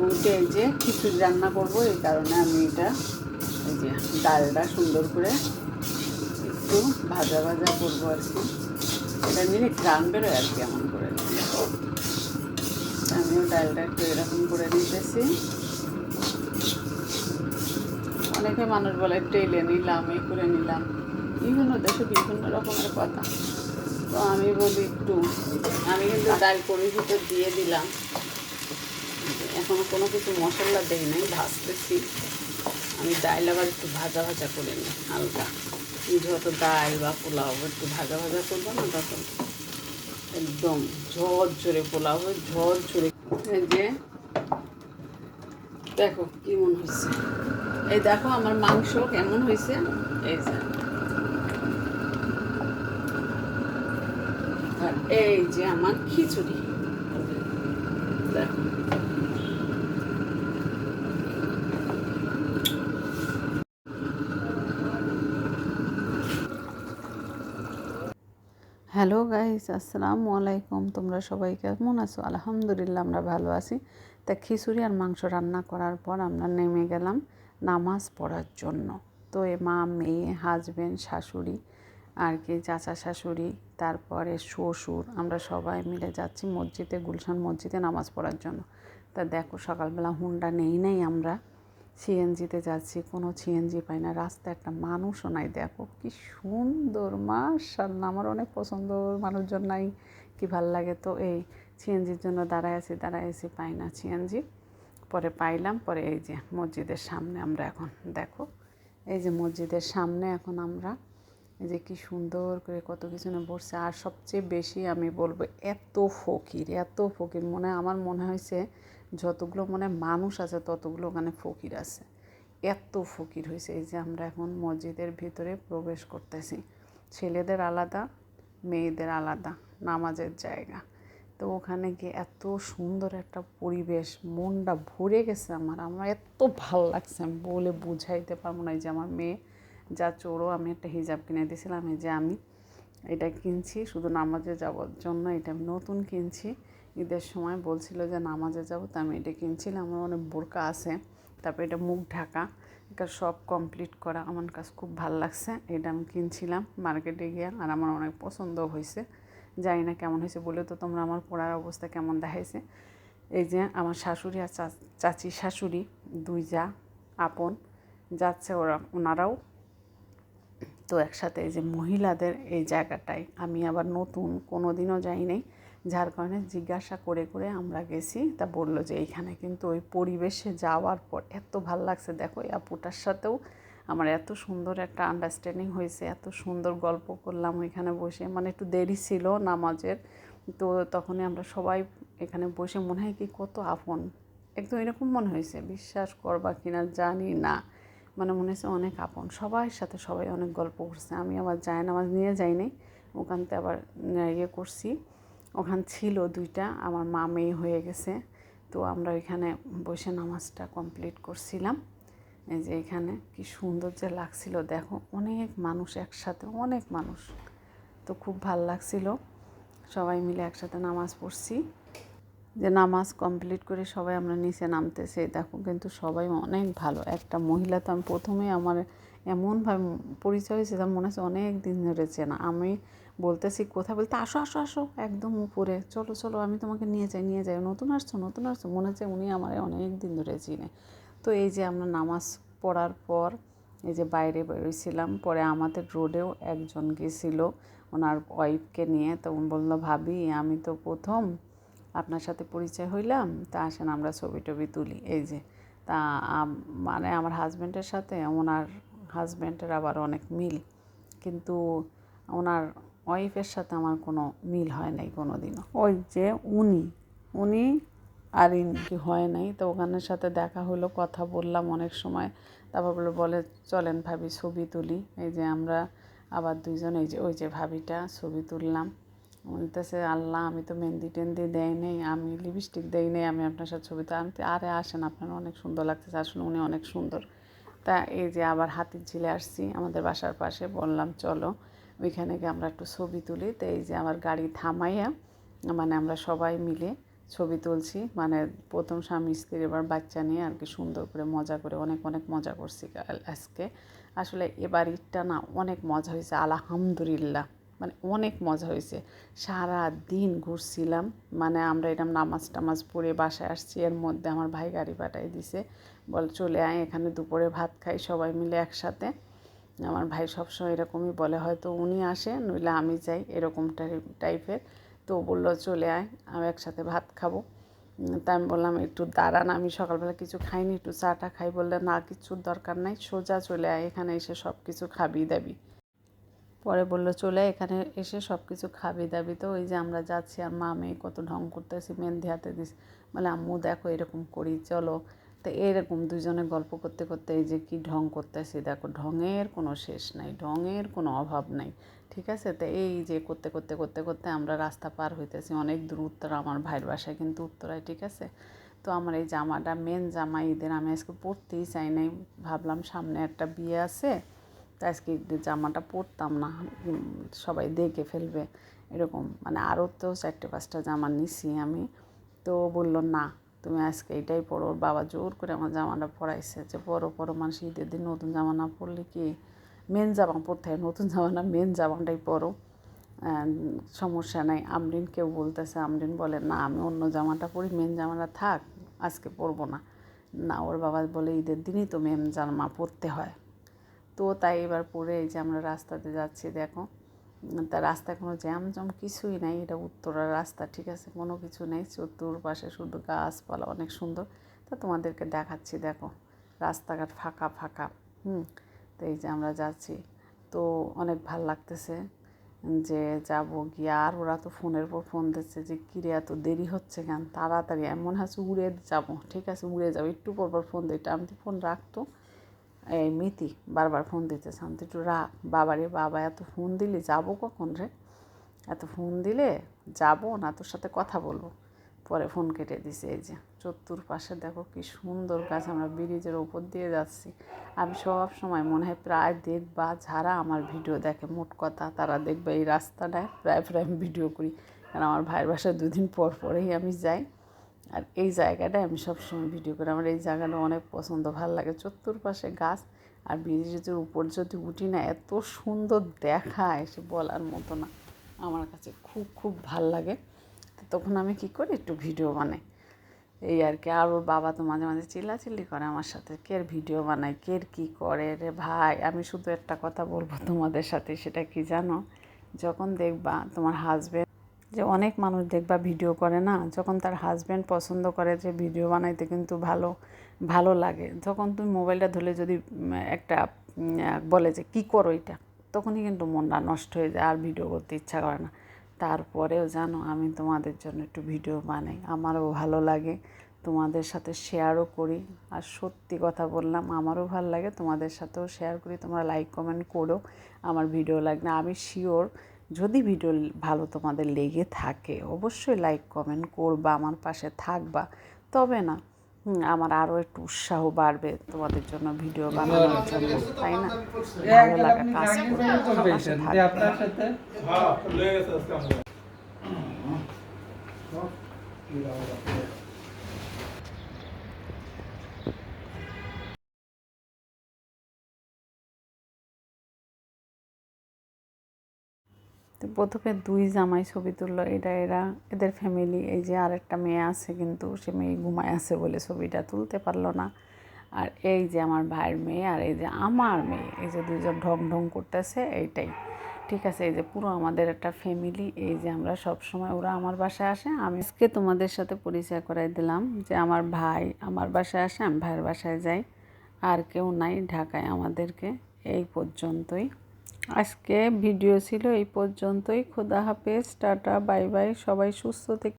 ওইটা এই যে খিচুড়ি রান্না করব, এই কারণে আমি এটা এই যে ডালটা সুন্দর করে একটু ভাজা ভাজা করবো আর কি। এটা নিলে গ্রাম বেরোয় আর কি, এমন করে নিলে। আমিও ডালটা একটু এরকম করে নিতেছি। অনেকে মানুষ বলে টেলে নিলাম, এ করে নিলাম, বিভিন্ন দেশে বিভিন্ন রকমের কথা। তো আমি বলি একটু, আমি কিন্তু ডাল কড়ির ভিতর দিয়ে দিলাম, এখনও কোনো কিছু মশলা দেই নাই, ভাজতেছি। আমি ডাল আবার একটু ভাজা ভাজা করে নিই হালকা। যত ডাল বা পোলাও একটু ভাজা ভাজা করবো না, তখন একদম ঝরঝরে পোলাও হয়, ঝরঝরে। এই যে দেখো কেমন হয়েছে, এই দেখো আমার মাংস কেমন হয়েছে, এই যে আর এই যে আমার খিচুড়ি দেখো। হ্যালো গাইস, আসসালামু আলাইকুম। তোমরা সবাই কেমন আছো? আলহামদুলিল্লাহ আমরা ভালো আছি। তা খিচুড়ি আর মাংস রান্না করার পর আমরা নেমে গেলাম নামাজ পড়ার জন্য। তো এ মা, মেয়ে, হাজব্যান্ড, শাশুড়ি আর কি, চাচা শাশুড়ি, তারপরে শ্বশুর, আমরা সবাই মিলে যাচ্ছি মসজিদে, গুলশান মসজিদে নামাজ পড়ার জন্য। তা দেখো সকালবেলা হুন্ডা নেই আমরা সিএনজিতে যাচ্ছি, কোনো সিএনজি পাই না, রাস্তায় একটা মানুষও নাই। দেখো কি সুন্দর, মাশাআল্লাহ, আমার অনেক পছন্দ, মানুষজন নাই, কি ভাল লাগে। তো এই সিএনজির জন্য দাঁড়ায় আছি, পাই না সিএনজি। পরে পাইলাম, পরে এই যে মসজিদের সামনে আমরা এখন, দেখো এই যে মসজিদের সামনে এখন আমরা এই যে কি সুন্দর করে কত কিছু না বসছে। আর সবচেয়ে বেশি আমি বলবো এত ফকির আমার মনে হয়েছে যতগুলো মানুষ আছে ততগুলো ওখানে ফকির আছে, এত ফকির হয়েছে। এই যে আমরা এখন মসজিদের ভিতরে প্রবেশ করতেছি, ছেলেদের আলাদা, মেয়েদের আলাদা নামাজের জায়গা। তো ওখানে গিয়ে এত সুন্দর একটা পরিবেশ, মনটা ভরে গেছে আমার এত ভাল লাগছে, আমি বলে বুঝাইতে পারবো না। এই যে আমার মেয়ে যা চোরও, আমি একটা হিজাব কিনে দিয়েছিলাম, এই যে আমি এটা কিনছি শুধু নামাজে যাওয়ার জন্য। এটা আমি নতুন কিনছি, ঈদের সময় বলছিল যে নামাজে যাবো, তো আমি এটা কিনছিলাম। আমার অনেক বোরকা আছে, তারপর এটা মুখ ঢাকা, এটা সব কমপ্লিট করা, আমার কাছে খুব ভালো লাগছে। এটা আমি কিনছিলাম মার্কেটে গিয়ে, আর আমার অনেক পছন্দ হয়েছে। জানি না কেমন হয়েছে বলে তো তোমরা আমার পড়ার অবস্থা কেমন দেখাইছে। এই যে আমার শাশুড়ি আর চাচি শাশুড়ি দুই যা আপন যাচ্ছে, ওনারাও তো একসাথে। এই যে মহিলাদের এই জায়গাটায় আমি আবার নতুন, কোনো দিনও যাই নাই, যার কারণে জিজ্ঞাসা করে করে আমরা গেছি। তা বললো যে এইখানে কিন্তু ওই পরিবেশে যাওয়ার পর এত ভাল লাগছে। দেখো এই আপুটার সাথেও আমার এত সুন্দর একটা আন্ডারস্ট্যান্ডিং হয়েছে, এত সুন্দর গল্প করলাম ওইখানে বসে। একটু দেরি ছিল নামাজের, তো তখনই আমরা সবাই এখানে বসে মনে হয় কি কত আপন, একদম এরকম মনে হয়েছে, বিশ্বাস করবা কিনা জানি না, মনে হচ্ছে অনেক আপন। সবার সাথে সবাই অনেক গল্প করছে। আমি আবার জায়নামাজ নিয়ে যাইনি, ওখানতে আবার ইয়ে করছি, ওখান ছিল দুইটা, আমার মা মেয়ে হয়ে গেছে। তো আমরা ওইখানে বসে নামাজটা কমপ্লিট করছিলাম। এই যে এখানে কি সুন্দর যে লাগছিল, দেখো অনেক মানুষ একসাথে, অনেক মানুষ, তো খুব ভাল লাগছিল। সবাই মিলে একসাথে নামাজ পড়ছি। যে নামাজ কমপ্লিট করে সবাই আমরা নিচে নামতেছে, দেখো কিন্তু সবাই অনেক ভালো। একটা মহিলা, তো আমি প্রথমেই আমার এমনভাবে পরিচয় হয়েছে, তার মনে হচ্ছে অনেক দিন ধরে চেনা। আমি বলতেছি কোথায়, বলতে আসো আসো আসো একদম উপরে, চলো চলো আমি তোমাকে নিয়ে যাই, নতুন আসছো, মনে হচ্ছে উনি আমার অনেক দিন ধরে চিনে। তো এই যে আমরা নামাজ পড়ার পর এই যে বাইরে বেরোইছিলাম, পরে আমাদের রোডেও একজন গেছিলো ওনার ওয়াইফকে নিয়ে। তো উনি বললো, ভাবি আমি তো প্রথম আপনার সাথে পরিচয় হইলাম, তা আসেন আমরা ছবি টবি তুলি। এই যে তা আমার হাজব্যান্ডের সাথে ওনার হাজব্যান্ডের আবার অনেক মিল, কিন্তু ওনার ওয়াইফের সাথে আমার কোনো মিল হয় নাই কোনো দিনও। ওই যে উনি আর ইনি হয় নাই। তো ওখানের সাথে দেখা হলো, কথা বললাম অনেক সময়, তারপর বলে চলেন ভাবি ছবি তুলি। এই যে আমরা আবার দুইজন, এই যে ওই যে ভাবিটা ছবি তুললাম। বলতেছে, আল্লাহ আমি তো মেহেন্দি টেন্দি দেয় নেই, আমি লিপস্টিক দেই নেই, আমি আপনার সাথে ছবি তো আমি আরে আসেন, আপনার অনেক সুন্দর লাগতেছে, আসলে উনি অনেক সুন্দর। তা এই যে আবার হাতির ঝিলে আসছি আমাদের বাসার পাশে, বললাম চলো ওইখানে গিয়ে আমরা একটু ছবি তুলি। তো এই যে আমার গাড়ি থামাইয়া আমরা সবাই মিলে ছবি তুলছি, মানে প্রথম স্বামী স্ত্রীর এবার বাচ্চা নিয়ে আর কি সুন্দর করে মজা করে অনেক অনেক মজা করছি আজকে। আসলে এবার ঈদটা না অনেক মজা হয়েছে আলহামদুলিল্লাহ, মানে অনেক মজা হয়েছে। সারা দিন ঘুরছিলাম, মানে আমরা এরকম নামাজ টামাজ পড়ে বাসায় আসছি, এর মধ্যে আমার ভাই গাড়ি পাঠিয়ে দিছে, বল চলে আয় এখানে দুপুরে ভাত খাই সবাই মিলে একসাথে। আমার ভাই সবসময় এরকমই বলে, হয়তো উনি আসে নইলে আমি যাই এরকম টাইপের। তো বললো চলে আয় আমি একসাথে ভাত খাবো। তা আমি বললাম একটু দাঁড়ান, আমি সকালবেলা কিছু খাইনি, একটু চাটা খাই। বললে না, কিচ্ছুর দরকার নাই, সোজা চলে আয়, এখানে এসে সব কিছু খাবি দাবি। পরে বললো চলে এখানে এসে সব কিছু খাবি দাবি। তো ওই যে আমরা যাচ্ছি আর মা মেয়ে কত ঢং করতেছি, মেহেন্দি হাতে দিস, বলে আম্মু দেখো এরকম করি চলো। তো এরকম দুজনে গল্প করতে করতে এই যে কি ঢং করতেছি দেখো, ঢঙের কোনো শেষ নাই, ঢঙের কোনো অভাব নাই, ঠিক আছে। তো এই যে করতে করতে করতে করতে আমরা রাস্তা পার হইতেছি অনেক দূর, উত্তরা, আমার ভাইয়ের বাসায় কিন্তু উত্তরায়, ঠিক আছে। তো আমার এই জামাটা মেন জামা, ঈদের আমি আজকে পরতেই চাই নাই, ভাবলাম সামনে একটা বিয়ে আছে, তো আজকে জামাটা পরতাম না, সবাই দেখে ফেলবে এরকম, মানে আরও তো 4-5টা জামা নিছি আমি। তো বললো না তুমি আজকে এইটাই পরো, ওর বাবা জোর করে আমার জামাটা পরাইছে যে পরো পরো, মানুষ ঈদের দিন নতুন জামা না পরলে কি, মেন জামা পরতে হয়, নতুন জামা না মেন জামাটাই পরো, সমস্যা নাই। আমরিন কেউ বলতেছে, আমরিন বলে না আমি অন্য জামাটা পরি, মেন জামাটা থাক আজকে পরবো না। না, ওর বাবা বলে ঈদের দিনই তো মেন জামা পরতে হয়। তো তাই এবার পরে এই যে আমরা রাস্তাতে যাচ্ছি দেখো, তা রাস্তায় কোনো জ্যাম কিছুই নাই, এটা উত্তরার রাস্তা, ঠিক আছে, কোনো কিছু নেই, চতুর্পাশে শুধু গাছপালা অনেক সুন্দর। তা তোমাদেরকে দেখাচ্ছি দেখো, রাস্তাঘাট ফাঁকা ফাঁকা। তো এই যে আমরা যাচ্ছি, তো অনেক ভাল লাগতেছে যে যাব গিয়ে। আর ওরা তো ফোনের পর ফোন দিচ্ছে যে কিরে এত দেরি হচ্ছে কেন, তাড়াতাড়ি, এমন হচ্ছে উড়ে যাব, ঠিক আছে উড়ে যাবো, একটু পরপর ফোন দিই, আমি তো ফোন রাখতো। এই মিতি বারবার ফোন দিতেছে, আমি তো একটু রাখ, বাবারে বাবা এত ফোন দিলি যাবো কখন রে, এত ফোন দিলে যাবো না, তোর সাথে কথা বলবো। পরে ফোন কেটে দিছে। এই যে চতুর্পাশে দেখো কি সুন্দর গাছ, আমরা ব্রিজের ওপর দিয়ে যাচ্ছি। আমি সব সময় মনে হয় প্রায় দেখবা, যারা আমার ভিডিও দেখে মোট কথা তারা দেখবে এই রাস্তাটায় প্রায় প্রায় আমি ভিডিও করি, কারণ আমার ভাইয়ের বাসায় 2 দিন পর পরেই আমি যাই, আর এই জায়গাটায় আমি সবসময় ভিডিও করি। আমার এই জায়গাটা অনেক পছন্দ, ভালো লাগে, চতুর্পাশে গাছ, আর ব্রিজের উপর যদি উঠি না এত সুন্দর দেখায় সে বলার মতো না, আমার কাছে খুব খুব ভাল লাগে। তো তখন আমি কী করি, একটু ভিডিও বানাই, এই আর কি। আর ওর বাবা তো মাঝে মাঝে চিল্লাচিল্লি করে আমার সাথে, কের ভিডিও বানায়, কের কী করে রে ভাই। আমি শুধু একটা কথা বলবো তোমাদের সাথে, সেটা কি জানো, যখন দেখবা তোমার হাজব্যান্ড, যে অনেক মানুষ দেখবা ভিডিও করে না, যখন তার হাজব্যান্ড পছন্দ করে যে ভিডিও বানাইতে কিন্তু ভালো ভালো লাগে, যখন তুমি মোবাইলটা ধরলে যদি একটা বলে যে কী করো এটা, তখনই কিন্তু মনটা নষ্ট হয়ে যায়, আর ভিডিও করতে ইচ্ছা করে না। তারপরেও জানো আমি তোমাদের জন্য একটু ভিডিও বানাই, আমারও ভালো লাগে, তোমাদের সাথে শেয়ারও করি। আর সত্যি কথা বললাম, আমারও ভালো লাগে, তোমাদের সাথেও শেয়ার করি, তোমরা লাইক কমেন্ট করো আমার ভিডিও লাগবে। আমি শিওর যদি ভিডিও ভালো তোমাদের লেগে থাকে অবশ্যই লাইক কমেন্ট করবা, আমার পাশে থাকবা, তবে না আমার আরও একটু উৎসাহ বাড়বে তোমাদের জন্য ভিডিও বানানোর জন্য, তাই না, ভালো লাগা কাজ করবে, পাশে থাকবে। তো প্রথমে 2 জামাই ছবি তুললো, এদের ফ্যামিলি। এই যে আরেকটা মেয়ে আছে, কিন্তু সে মেয়ে ঘুমায় আছে বলে ছবিটা তুলতে পারলো না। আর এই যে আমার ভাইয়ের মেয়ে, আর এই যে আমার মেয়ে, এই যে 2জন ঢং ঢং করতেছে, এইটাই, ঠিক আছে। এই যে পুরো আমাদের একটা ফ্যামিলি, এই যে আমরা সব সময়, ওরা আমার বাসায় আসে, আমি আজকে তোমাদের সাথে পরিচয় করাই দিলাম যে আমার ভাই আমার বাসায় আসে, আমি ভাইয়ের বাসায় যাই, আর কেউ নাই ঢাকায় আমাদেরকে। এই পর্যন্তই আজকে ভিডিও ছিল, এই পর্যন্তই। খোদা হাফেজ, টাটা, বাই বাই, সবাই সুস্থ থেকে